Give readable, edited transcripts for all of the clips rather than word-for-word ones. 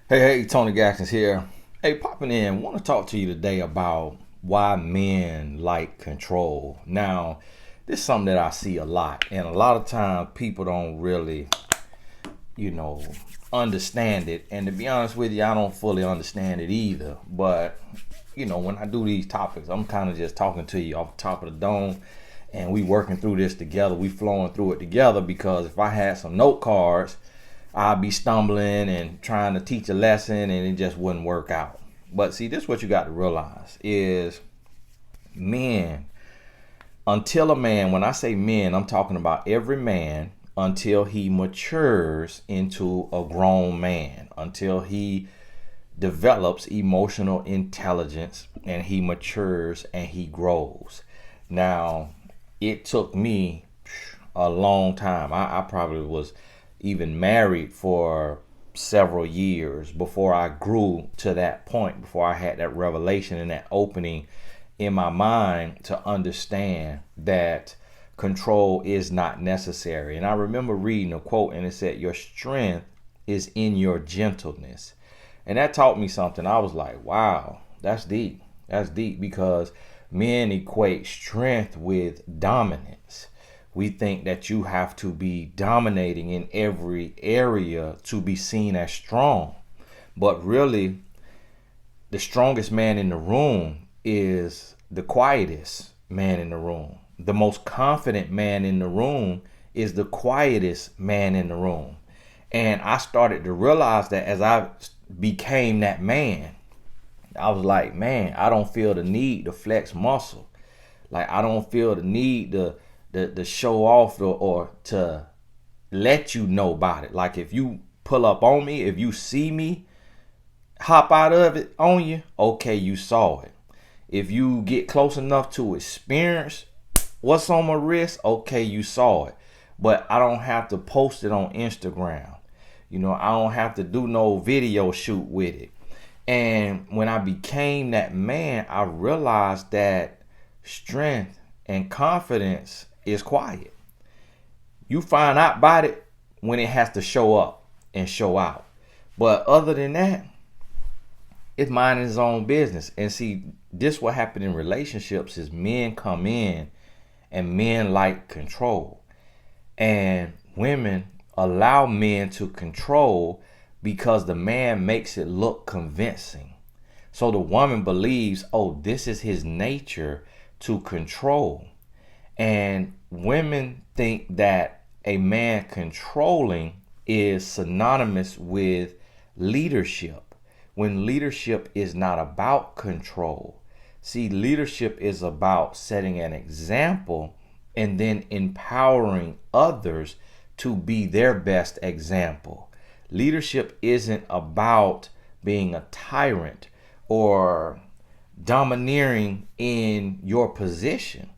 Hey, Tony Gaskins here. Hey, popping in, want to talk to you today about why men like control. Now, this is something that I see a lot, and a lot of times people don't really, you know, understand it. And to be honest with you, I don't fully understand it either. But, when I do these topics, I'm kind of just talking to you off the top of the dome, and we working through this together. We flowing through it together because if I had some note cards, I'd be stumbling and trying to teach a lesson and it just wouldn't work out. But see, this is what you got to realize is men, until a man, when I say men, I'm talking about every man until he matures into a grown man, until he develops emotional intelligence and he matures and he grows. Now, it took me a long time. I probably was even married for several years before I grew to that point, before I had that revelation and that opening in my mind to understand that control is not necessary. And I remember reading a quote and it said, "Your strength is in your gentleness." And that taught me something. I was like, wow, that's deep. That's deep because men equate strength with dominance. We think that you have to be dominating in every area to be seen as strong. But really, the strongest man in the room is the quietest man in the room. The most confident man in the room is the quietest man in the room. And I started to realize that as I became that man, I was like, man, I don't feel the need to flex muscle. Like I don't feel the need to show off or to let you know about it. Like if you pull up on me, if you see me hop out of it on you, okay, you saw it. If you get close enough to experience what's on my wrist, okay, you saw it. But I don't have to post it on Instagram. I don't have to do no video shoot with it. And when I became that man, I realized that strength and confidence is quiet. You find out about it when it has to show up and show out. But other than that, it's minding his own business. And see, this what happened in relationships is men come in and men like control. And women allow men to control because the man makes it look convincing. So the woman believes, oh, this is his nature to control. And women think that a man controlling is synonymous with leadership, when leadership is not about control. See, leadership is about setting an example and then empowering others to be their best example. Leadership isn't about being a tyrant or domineering in your position.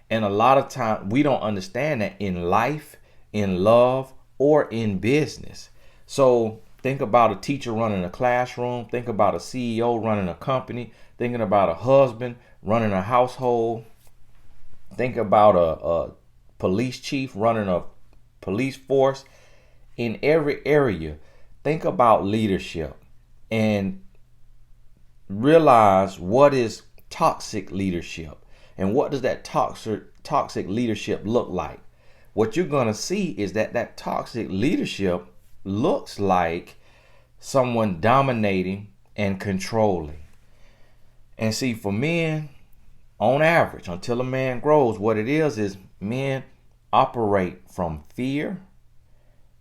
And a lot of times we don't understand that in life, in love, or in business. So think about a teacher running a classroom. Think about a CEO running a company. Thinking about a husband running a household. Think about a police chief running a police force. In every area, think about leadership and realize what is toxic leadership and what does that toxic leadership look like. What you're going to see is that toxic leadership looks like someone dominating and controlling. And see, for men, on average, until a man grows, what it is men operate from fear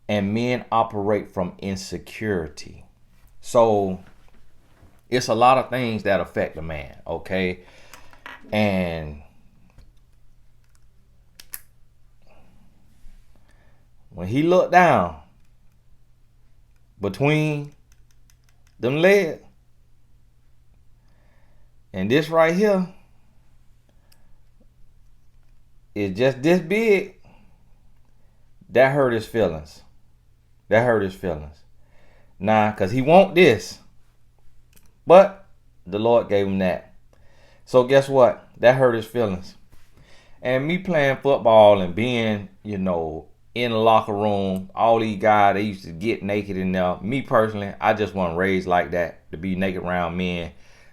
and men operate from insecurity. So it's a lot of things that affect a man, okay? And when he looked down between them legs and this right here is just this big, that hurt his feelings. That hurt his feelings. Nah, because he want this. But the Lord gave him that. So guess what? That hurt his feelings. And me playing football and being, in the locker room. All these guys, they used to get naked in there. Me personally, I just wasn't raised like that, to be naked around men.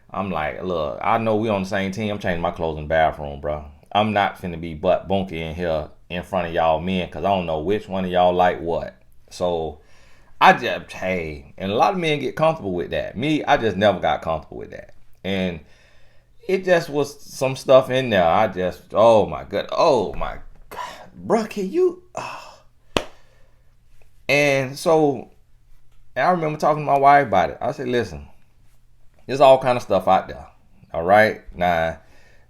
I'm like, look, I know we on the same team. I'm changing my clothes in the bathroom, bro. I'm not finna be butt bunky in here in front of y'all men, because I don't know which one of y'all like what. So I just, hey, and a lot of men get comfortable with that. Me, I just never got comfortable with that. And it just was some stuff in there. I just, oh my God, bro, can you? And so I remember talking to my wife about it. I said, listen, there's all kind of stuff out there. All right, now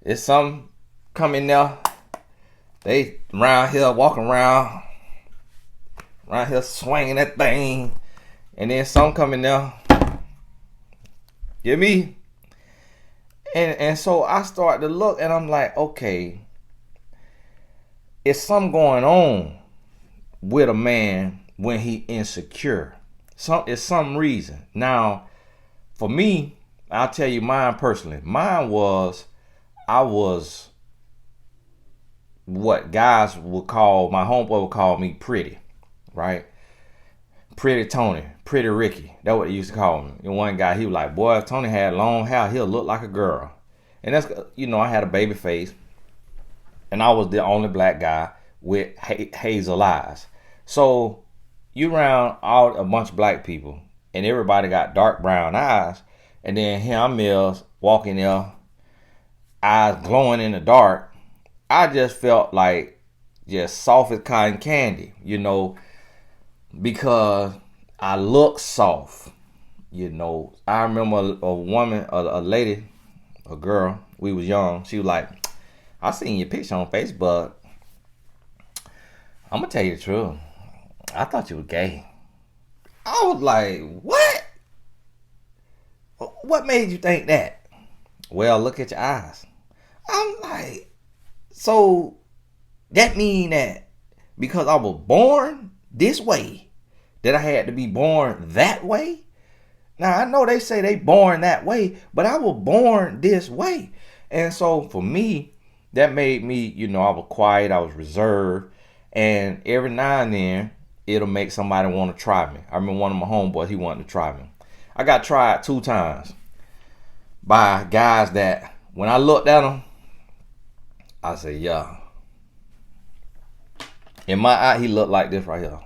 it's some come in there. They around here walking around here swinging that thing, and then some come in there. Get me? And so I start to look, and I'm like, okay, it's something going on with a man when he insecure. It's some reason. Now, for me, I'll tell you mine personally. Mine was, I was what guys would call, my homeboy would call me pretty, right? Pretty Tony, Pretty Ricky. That's what they used to call me. And one guy, he was like, boy, if Tony had long hair, he'll look like a girl. And that's, I had a baby face. And I was the only black guy with hazel eyes. So you around a bunch of black people, and everybody got dark brown eyes. And then here I'm Mills walking there, eyes glowing in the dark. I just felt like just soft as cotton candy, because I look soft. I remember a woman, a lady, a girl, we was young. She was like, I seen your picture on Facebook. I'm going to tell you the truth. I thought you were gay. I was like, what? What made you think that? Well, look at your eyes. I'm like, so that mean that because I was born this way, that I had to be born that way? Now, I know they say they born that way, but I was born this way. And so for me, that made me, I was quiet, I was reserved. And every now and then, it'll make somebody want to try me. I remember one of my homeboys, he wanted to try me. I got tried 2 times by guys that, when I looked at them, I said, yeah. In my eye, he looked like this right here.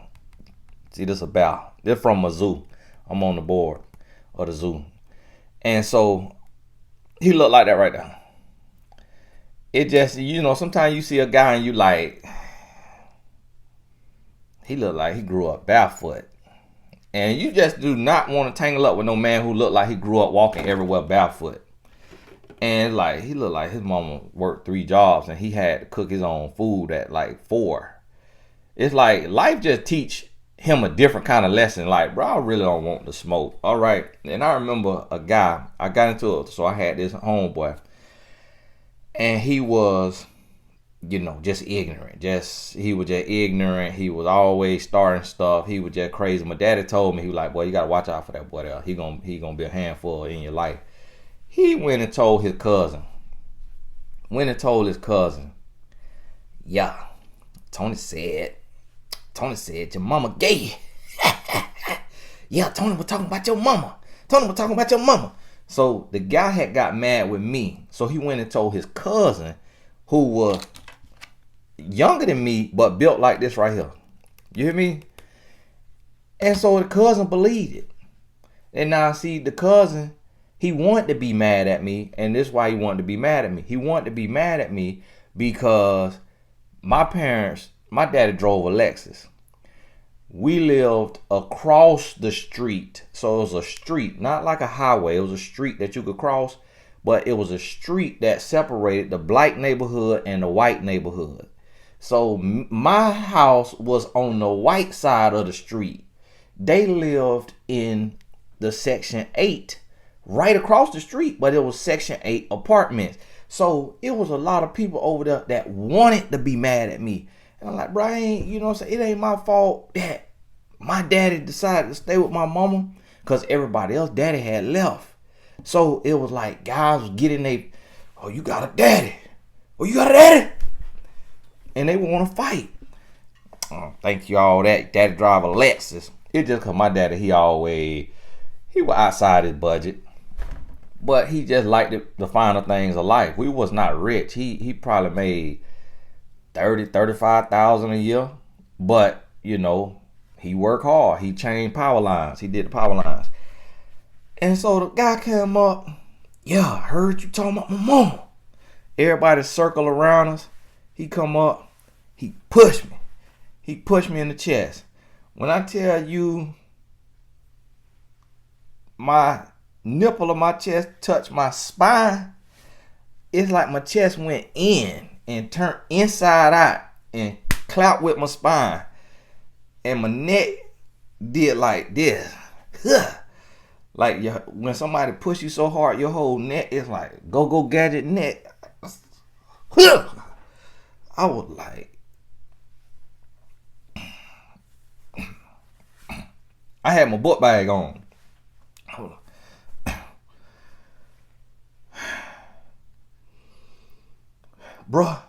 See, this a bow. They're from a zoo. I'm on the board of the zoo. And so, he looked like that right there. It just, sometimes you see a guy and you like, he looked like he grew up barefoot. And you just do not want to tangle up with no man who looked like he grew up walking everywhere barefoot. And like, he looked like his mama worked 3 jobs and he had to cook his own food at like 4. It's like life just teach him a different kind of lesson. Like, bro, I really don't want to smoke. All right. And I remember a guy, I got into it. So I had this homeboy. And he was, just ignorant. He was just ignorant. He was always starting stuff. He was just crazy. My daddy told me, he was like, boy, you got to watch out for that boy there. He gonna be a handful in your life. He went and told his cousin. Yeah, Tony said your mama gay. Yeah, Tony was talking about your mama. So the guy had got mad with me. So he went and told his cousin, who was younger than me, but built like this right here. You hear me? And so the cousin believed it. And now see, the cousin, he wanted to be mad at me. And this is why he wanted to be mad at me. He wanted to be mad at me because my daddy drove a Lexus. We lived across the street. So it was a street, not like a highway. It was a street that you could cross, but it was a street that separated the black neighborhood and the white neighborhood. So my house was on the white side of the street. They lived in the Section 8, right across the street, but it was Section 8 apartments. So it was a lot of people over there that wanted to be mad at me. And I'm like, bro, it ain't my fault that my daddy decided to stay with my mama, because everybody else, daddy had left. So it was like guys was getting oh, you got a daddy. Oh, you got a daddy. And they would want to fight. Thank you all that. Daddy drive a Lexus. It's just cause my daddy, he was outside his budget. But he just liked the finer things of life. We was not rich. He probably made 35,000 a year. But, he worked hard. He changed power lines. He did the power lines. And so the guy came up. Yeah, I heard you talking about my mama. Everybody circle around us. He come up. He pushed me. He pushed me in the chest. When I tell you my nipple of my chest touched my spine, it's like my chest went in and turned inside out and clapped with my spine. And my neck did like this. Like when somebody push you so hard, your whole neck is like go gadget neck. I was like, I had my book bag on. Bruh,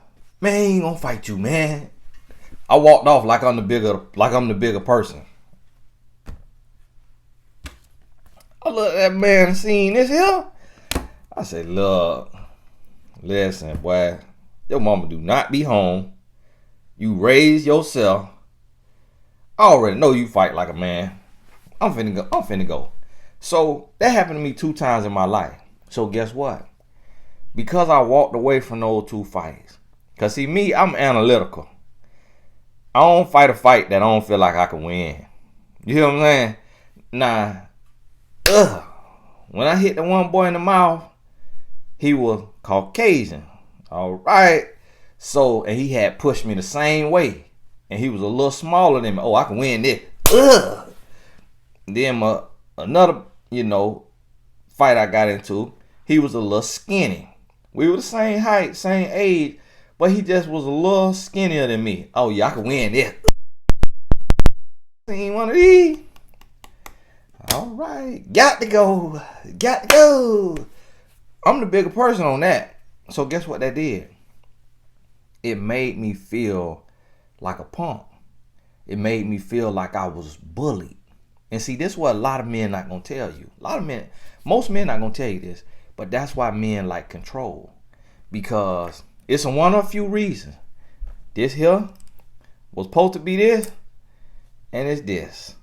man, I ain't gonna fight you, man. I walked off like I'm the bigger person. I looked at that man and seen this here. I said, look, listen, boy, your mama do not be home. You raise yourself. I already know you fight like a man. I'm finna go. So that happened to me 2 times in my life. So guess what? Because I walked away from those 2 fights. Because see, me, I'm analytical. I don't fight a fight that I don't feel like I can win. You hear what I'm saying? Nah. When I hit the one boy in the mouth, he was Caucasian. All right. So, and he had pushed me the same way. And he was a little smaller than me. Oh, I can win this. Then another, fight I got into, he was a little skinny. We were the same height, same age, but he just was a little skinnier than me. Oh, yeah, I can win this. Seen one of these? All right. Got to go. I'm the bigger person on that. So guess what that did? It made me feel like a punk. It made me feel like I was bullied. And see, this is what a lot of men not going to tell you. Most men not going to tell you this. But that's why men like control. Because it's one of a few reasons. This here was supposed to be this. And it's this.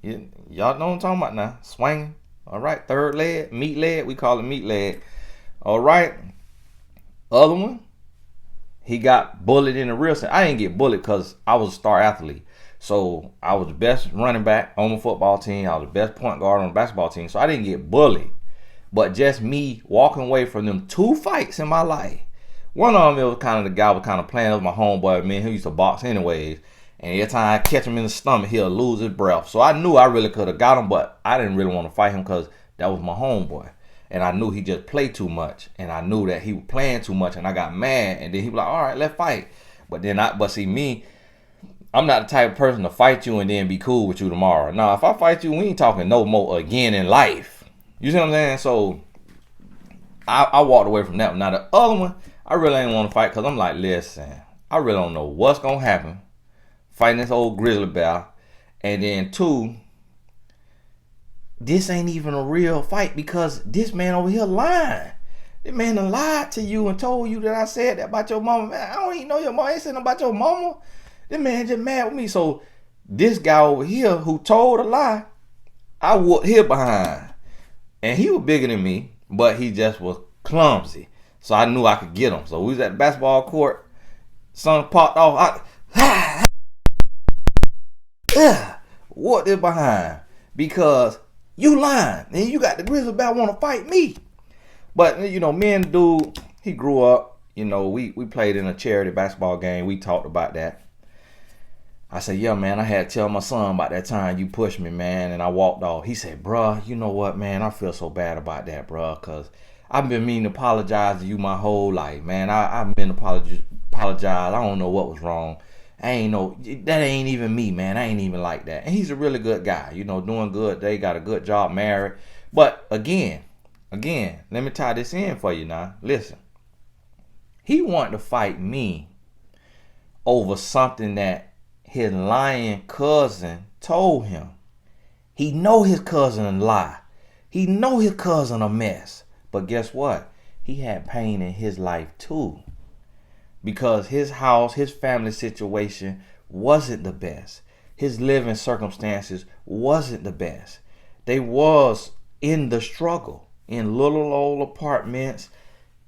Y'all know what I'm talking about now. Swinging. All right. Third leg. Meat leg. We call it meat leg. All right. Other one. He got bullied in the real sense. I didn't get bullied because I was a star athlete. So I was the best running back on the football team. I was the best point guard on the basketball team. So I didn't get bullied. But just me walking away from them 2 fights in my life. One of them, it was kind of the guy was kind of playing with my homeboy, man, who used to box anyways. And every time I catch him in the stomach, he'll lose his breath. So I knew I really could have got him, but I didn't really want to fight him because that was my homeboy. And I knew he just played too much. And I knew that he was playing too much. And I got mad. And then he was like, all right, let's fight. But see, me, I'm not the type of person to fight you and then be cool with you tomorrow. Now, if I fight you, we ain't talking no more again in life. You see what I'm saying? So I walked away from that one. Now the other one, I really ain't want to fight because I'm like, listen, I really don't know what's going to happen fighting this old grizzly bear. And then 2, this ain't even a real fight because this man over here lying. This man done lied to you and told you that I said that about your mama. Man, I don't even know your mama. I ain't saying about your mama. This man just mad with me. So this guy over here who told a lie, I whooped his behind. And he was bigger than me, but he just was clumsy. So I knew I could get him. So we was at the basketball court. Something popped off. Whooped it behind. Because you lying. And you got the grizzly bear want to fight me. But, me and the dude, he grew up. We played in a charity basketball game. We talked about that. I said, yeah, man, I had to tell my son about that time you pushed me, man, and I walked off. He said, bruh, you know what, man, I feel so bad about that, bruh, because I've been meaning to apologize to you my whole life, man. I've been apologize. I don't know what was wrong. That ain't even me, man. I ain't even like that. And he's a really good guy, doing good. They got a good job, married. But again, let me tie this in for you now. Listen, he wanted to fight me over something that his lying cousin told him. He know his cousin a lie. He know his cousin a mess. But guess what? He had pain in his life too. Because his house, his family situation wasn't the best. His living circumstances wasn't the best. They was in the struggle, in little old apartments.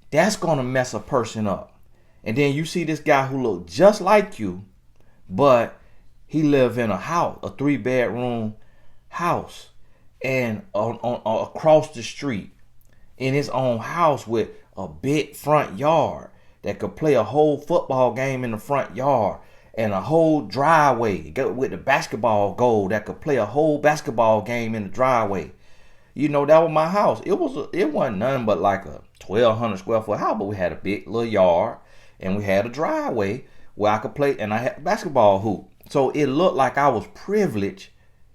That's going to mess a person up. And then you see this guy who looked just like you, but he lived in a house, a 3-bedroom house, and across the street in his own house with a big front yard that could play a whole football game in the front yard, and a whole driveway with the basketball goal that could play a whole basketball game in the driveway. You know, that was my house. It wasn't nothing but like a 1,200 square foot house, but we had a big little yard and we had a driveway where I could play, and I had a basketball hoop. So it looked like I was privileged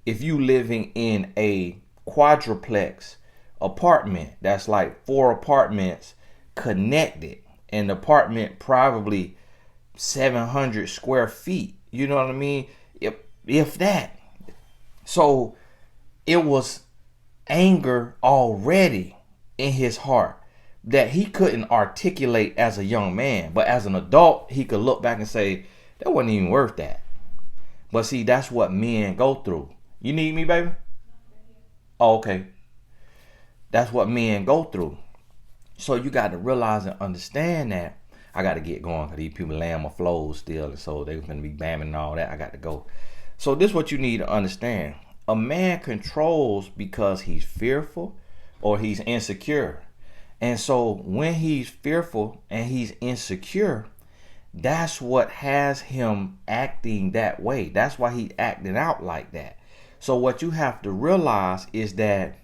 if you living in a quadruplex apartment that's like 4 apartments connected, and the apartment probably 700 square feet. You know what I mean? If that. So it was anger already in his heart that he couldn't articulate as a young man, but as an adult he could look back and say that wasn't even worth that. But see, that's what men go through. You need me, baby? Oh, okay. That's what men go through. So you got to realize and understand that. I got to get going because these people laying my flows still, and so they're going to be bamming and all that. I got to go. So this is what you need to understand. A man controls because he's fearful or he's insecure. And so when he's fearful and he's insecure, that's what has him acting that way. That's why he's acting out like that. So what you have to realize is that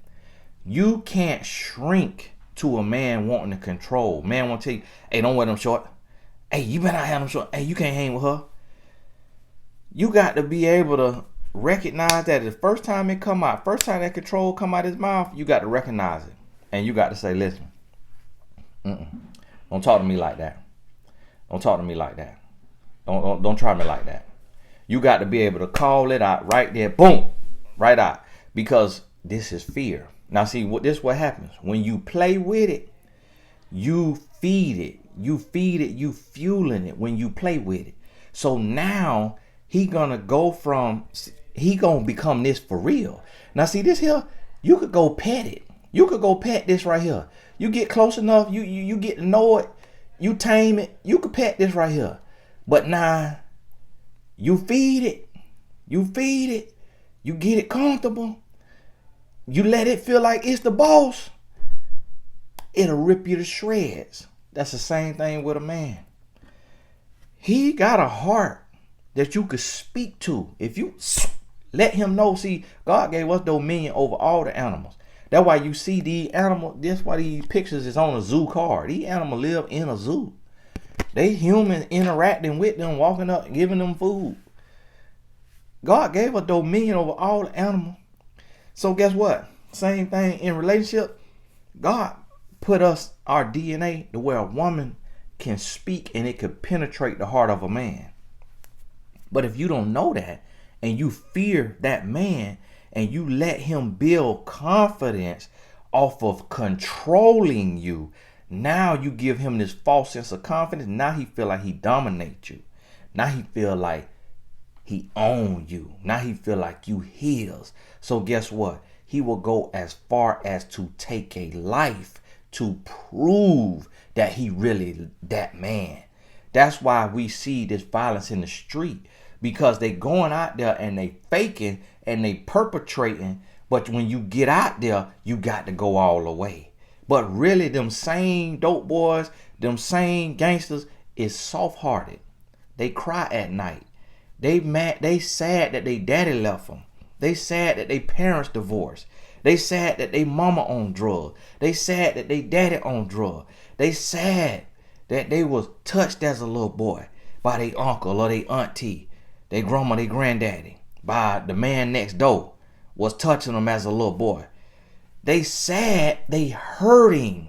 you can't shrink to a man wanting to control. Man want to tell you, hey, don't wear them short. Hey, you better not have them short. Hey, you can't hang with her. You got to be able to recognize that the first time it come out, first time that control come out his mouth, you got to recognize it. And you got to say, listen, don't talk to me like that. Don't talk to me like that. Don't try me like that. You got to be able to call it out right there. Boom. Right out. Because this is fear. Now see, this is what happens. When you play with it, you feed it. You feed it, you fueling it when you play with it. So now he gonna become this for real. Now see this here, you could go pet it. You could go pet this right here. You get close enough, you get to know it, you tame it, you could pet this right here. But now you feed it, you get it comfortable. You let it feel like it's the boss, it'll rip you to shreds. That's the same thing with a man. He got a heart that you could speak to. If you let him know, see, God gave us dominion over all the animals. That's why you see these animals, that's why these pictures is on a zoo card. These animals live in a zoo. They humans interacting with them, walking up, giving them food. God gave us dominion over all the animals. So guess what? Same thing in relationship. God put us our DNA to where a woman can speak and it could penetrate the heart of a man. But if you don't know that and you fear that man and you let him build confidence off of controlling you, now you give him this false sense of confidence. Now he feel like he dominates you. Now he feel like he owns you. Now he feel like you his. So guess what? He will go as far as to take a life to prove that he really that man. That's why we see this violence in the street, because they going out there and they faking and they perpetrating. But when you get out there, you got to go all the way. But really, them same dope boys, them same gangsters is soft-hearted. They cry at night. They mad. They sad that they daddy left them. They sad that they parents divorced. They sad that they mama on drugs. They sad that they daddy on drugs. They sad that they was touched as a little boy by their uncle or their auntie, their grandma, their granddaddy, by the man next door was touching them as a little boy. They sad, they hurting.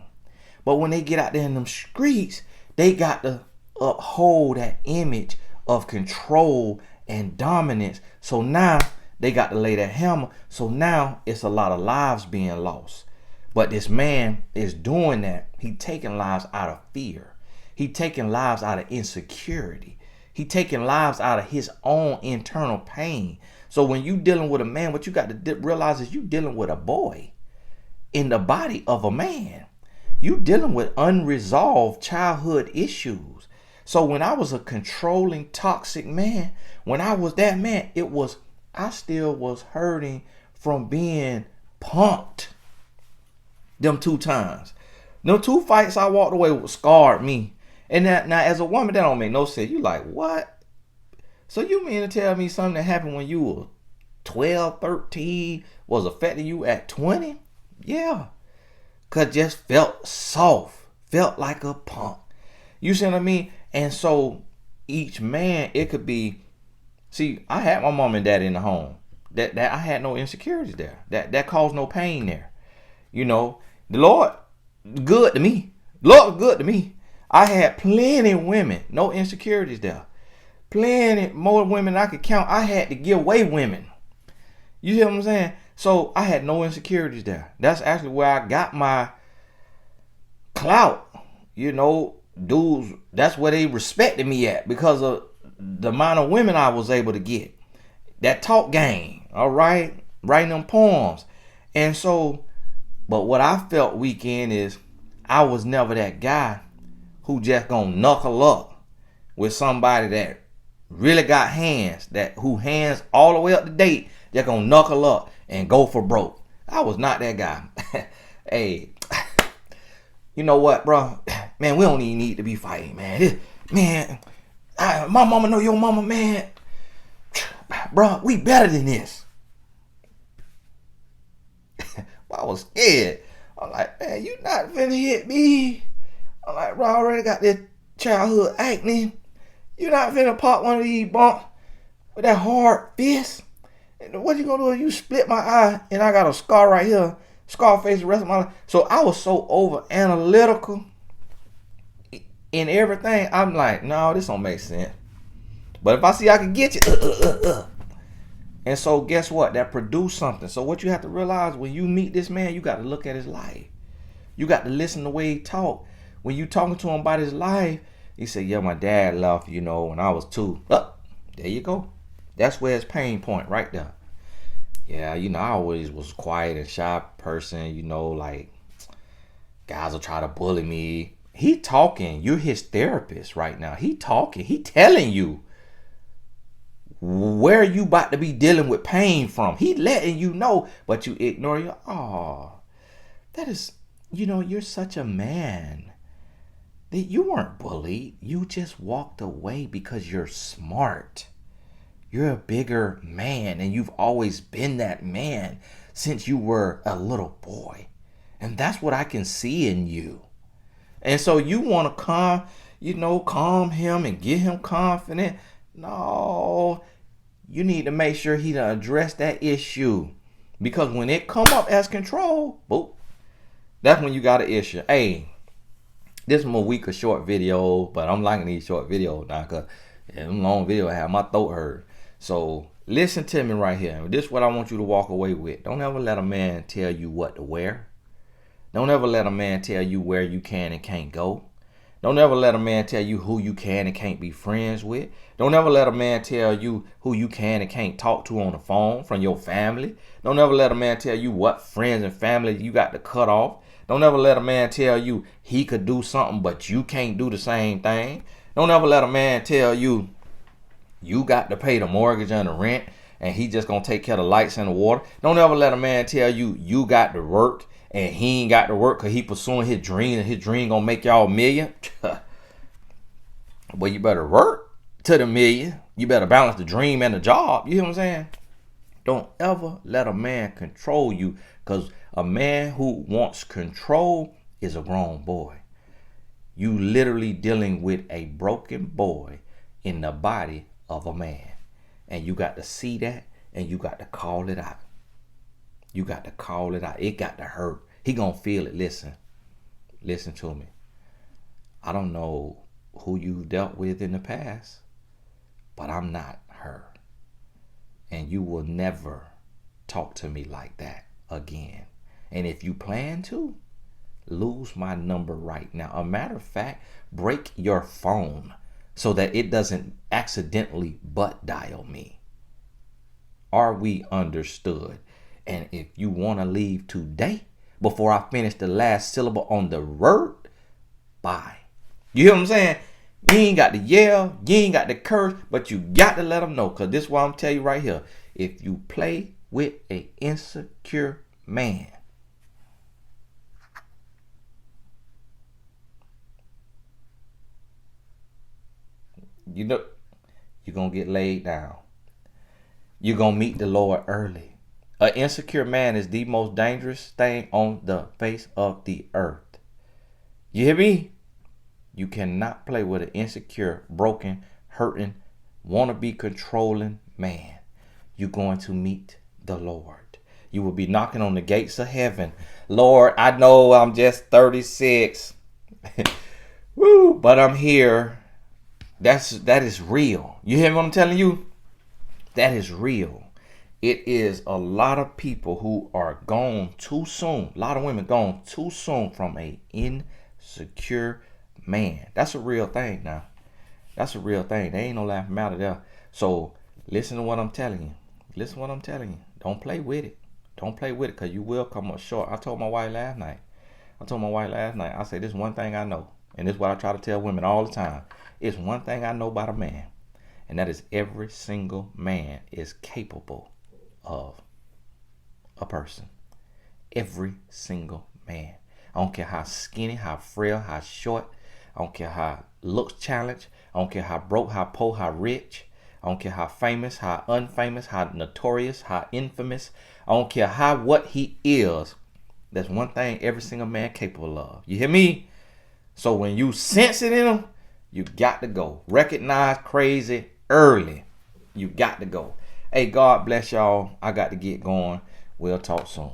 But when they get out there in them streets, they got to uphold that image of control and dominance. So now they got to lay that hammer. So now it's a lot of lives being lost. But this man is doing that. He taking lives out of fear. He taking lives out of insecurity. He taking lives out of his own internal pain. So when you dealing with a man, what you got to realize is you dealing with a boy in the body of a man. You dealing with unresolved childhood issues. So when I was a controlling, toxic man, when I was that man, I still was hurting from being punked. Them 2 times. Them 2 fights I walked away with scarred me. And now as a woman, that don't make no sense. You like, what? So you mean to tell me something that happened when you were 12, 13 was affecting you at 20? Yeah. Cause just felt soft. Felt like a punk. You see what I mean? And so each man, it could be, see, I had my mom and dad in the home. That I had no insecurities there. That caused no pain there. You know, the Lord good to me. Lord good to me. I had plenty of women, no insecurities there. Plenty more women than I could count. I had to give away women. You hear what I'm saying? So I had no insecurities there. That's actually where I got my clout. You know, dudes, that's where they respected me at because of the amount of women I was able to get. That talk game, all right? Writing them poems. And so, but what I felt weak in is I was never that guy who just gonna knuckle up with somebody that really got hands, who hands all the way up to date, they're gonna knuckle up and go for broke. I was not that guy. Hey, you know what, bro? Man, we don't even need to be fighting, man. My mama know your mama, man. Bro, we better than this. I was scared. I'm like, man, you not finna hit me. I'm like, bro, I already got this childhood acne. You not finna pop one of these bumps with that hard fist. And what you gonna do if you split my eye and I got a scar right here, scar face the rest of my life? So I was so over analytical in everything. I'm like, no, this don't make sense. But if I see I can get you, And so guess what? That produced something. So what you have to realize when you meet this man, you got to look at his life. You got to listen to the way he talk. When you talking to him about his life, he said, yeah, my dad left, when I was 2. There you go. That's where his pain point right there. Yeah, I always was quiet and shy person, like guys will try to bully me. He talking. You're his therapist right now. He talking. He telling you where you about to be dealing with pain from. He letting you know, but you ignore you. Oh, that is, you're such a man. That you weren't bullied. You just walked away because you're smart. You're a bigger man, and you've always been that man since you were a little boy. And that's what I can see in you. And so you want to calm him and get him confident. No, you need to make sure he done address that issue. Because when it come up as control, boop, that's when you got an issue. Hey, this is my week of short video, but I'm liking these short videos now because them long videos have my throat hurt. So listen to me right here. This is what I want you to walk away with. Don't ever let a man tell you what to wear. Don't ever let a man tell you where you can and can't go. Don't ever let a man tell you who you can and can't be friends with. Don't ever let a man tell you who you can and can't talk to on the phone from your family. Don't ever let a man tell you what friends and family you got to cut off. Don't ever let a man tell you he could do something but you can't do the same thing. Don't ever let a man tell you you got to pay the mortgage and the rent and he just gonna take care of the lights and the water. Don't ever let a man tell you you got to work and he ain't got to work because he pursuing his dream and his dream gonna make y'all $1 million. Well, you better work to the $1 million. You better balance the dream and the job. You hear what I'm saying? Don't ever let a man control you, because a man who wants control is a grown boy. You literally dealing with a broken boy in the body of a man. And you got to see that and you got to call it out. You got to call it out. It got to hurt. He gonna feel it. Listen to me. I don't know who you dealt with in the past, but I'm not her. and you will never talk to me like that again. And if you plan to, lose my number right now. A matter of fact, break your phone so that it doesn't accidentally butt dial me. Are we understood? And if you want to leave today, before I finish the last syllable on the word, bye. You hear what I'm saying? You ain't got to yell, you ain't got to curse, but you got to let them know. Because this is what I'm telling you right here. If you play with an insecure man, you know, you're going to get laid down. You're going to meet the Lord early. An insecure man is the most dangerous thing on the face of the earth. You hear me? You cannot play with an insecure, broken, hurting, wanna-be controlling man. You're going to meet the Lord. You will be knocking on the gates of heaven. Lord, I know I'm just 36. Woo, but I'm here. That is real. You hear what I'm telling you? That is real. It is a lot of people who are gone too soon. A lot of women gone too soon from a insecure man. That's a real thing now. That's a real thing. There ain't no laughing matter there. So listen to what I'm telling you. Listen to what I'm telling you. Don't play with it. Don't play with it, because you will come up short. I told my wife last night. I said, this one thing I know. And this is what I try to tell women all the time. It's one thing I know about a man. And that is every single man is capable of a person. Every single man. I don't care how skinny, how frail, how short. I don't care how looks challenged. I don't care how broke, how poor, how rich. I don't care how famous, how unfamous, how notorious, how infamous. I don't care how what he is. That's one thing every single man capable of. You hear me? So when you sense it in him, you got to go. Recognize crazy early. You got to go. Hey, God bless y'all. I got to get going. We'll talk soon.